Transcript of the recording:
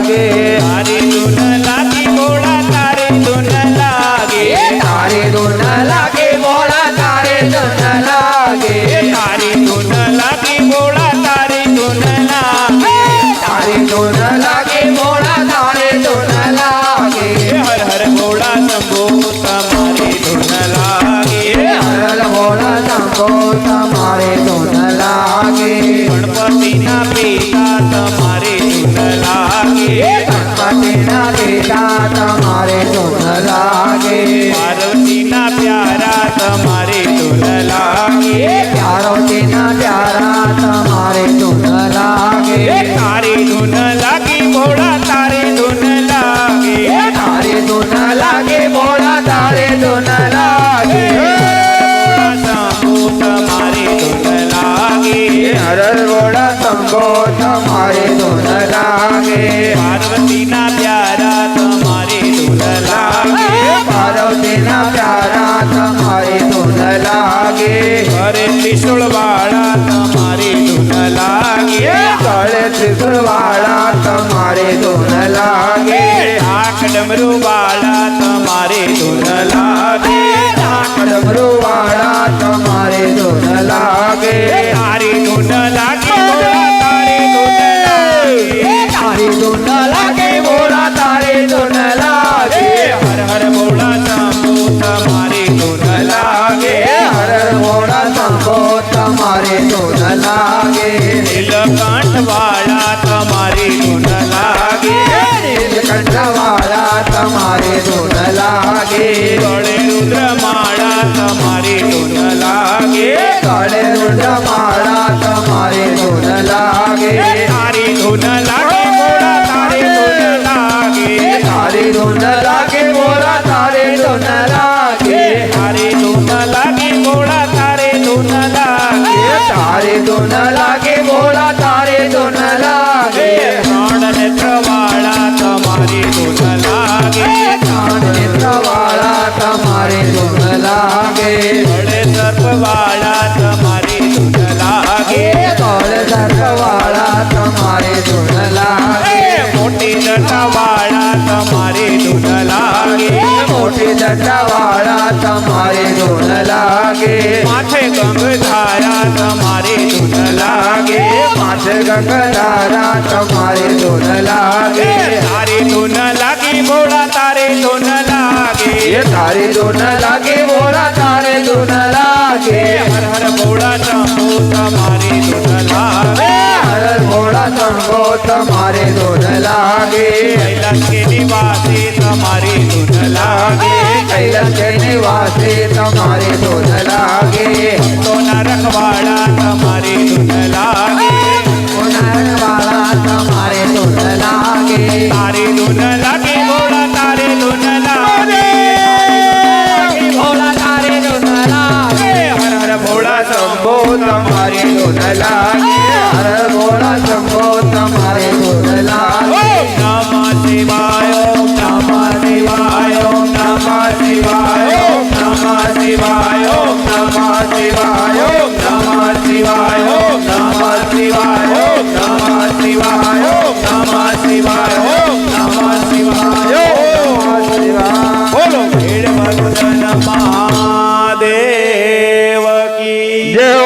लागे तारी धुन लागी भोळा तारी धुन लागे तारी धुन लागे भोळा तारे धुन लागे तारी धुन लागी भोळा तारी धुन लागे तारी धुन लागे भोळा तारे धुन लागे हर हर भोळा शंभो तुम्हारी धुन लागे हर भोळा शंभो तुम्हारे धुन लागे गणपतीना पिता तुम्हारी धुन लागे गणपतीना पिता तुम्हारे धुन लागे पार्वतीना प्यारा तुम्हारी धुन लागे पार्वतीना प्यारा तुम्हारे धुन लागे तारी धुन लागी भोळा तारी धुन लागे तारे धुन लागे भोळा तारे धुन लागे हर भोळा शंभो तुम्हारे धुन लागे पार्वतीना प्यारा तुम्हारी धुन लागे पार्वतीना प्यारा तुम्हारे धुन लागे अरे त्रिशूळ बाळा तुम्हारी धुन लागे गळे त्रिशूळवाळा तुम्हारे धुन लागे आख डमरू बाळा तुम्हारी धुन लागे डमरूवाळा तुम्हारे धुन लागे तारी धुन लागे भोळा तारी धुन लागे तारी धुन लागे भोळा तारे धुन लागे हर हर भोळा शंभो तुम्हारी धुन लागे हर भोळा शंभो तुम्हारे धुन लागे नीलकंठ वाला तुम्हारी धुन लागे नीलकंठवाळा तुम्हारे धुन लागे गळे रुद्रमाळा तुम्हारी धुन लागे गळे रुद्रमाळा तुम्हारे धुन लागे तारी धुन लागे भोळा तारी धुन लागे तारी धुन लागे भोळा तारे धुन लागे तारी धुन लागे भोळा तारी धुन लागे तारे धुन लागे भोळा तारे धुन लागे प्राण नेत्र वाला तुम्हारी धुन लागे नेत्रवाळा तुम्हारे धुन लागे बड़े सर्प वाला तुम्हारी धुन लागे गळे सर्पवाळा तुम्हारे धुन लागे मोटी जटा वाला तुम्हारी धुन लागे मोठी जटावाळा तुम्हारे धुन लागे माथे गंगधारा तुम्हारी धुन लागे माथे गंगाधारा तुम्हारे धुन लागे तारी धुन लागी भोळा तारी धुन लागे ये तारे धुन लागे भोळा तारे धुन लागे हर हर भोळा शंभो तुम्हारी धुन लागे हर भोळा शंभो तुम्हारे धुन लागे कैलाश के निवासी तुम्हारी धुन लागे कैलाश के निवासी तुम्हारे धुन लागे तो नरकवाड़ा तुम्हारी धुन लागे पुनर्वाला तुम्हारे धुन लागे तारी धुन लागे भोळा तारी धुन लागे भोला तारे धुन लागे हर हर भोळा शंभो तुम्हारे धुन लागे हर भोला शंभो तुम्हारे धुन लागे नमः शिवाय ओम नमः शिवाय ओम नमः शिवाय ओम नमः शिवाय ओम नमः शिवाय ओम नमः शिवाय ओम नमः शिवाय ओम नमः शिवाय ओम नमः शिवाय ओम नमः शिवाय बोलो भेड़ भगवान महादेव की जय।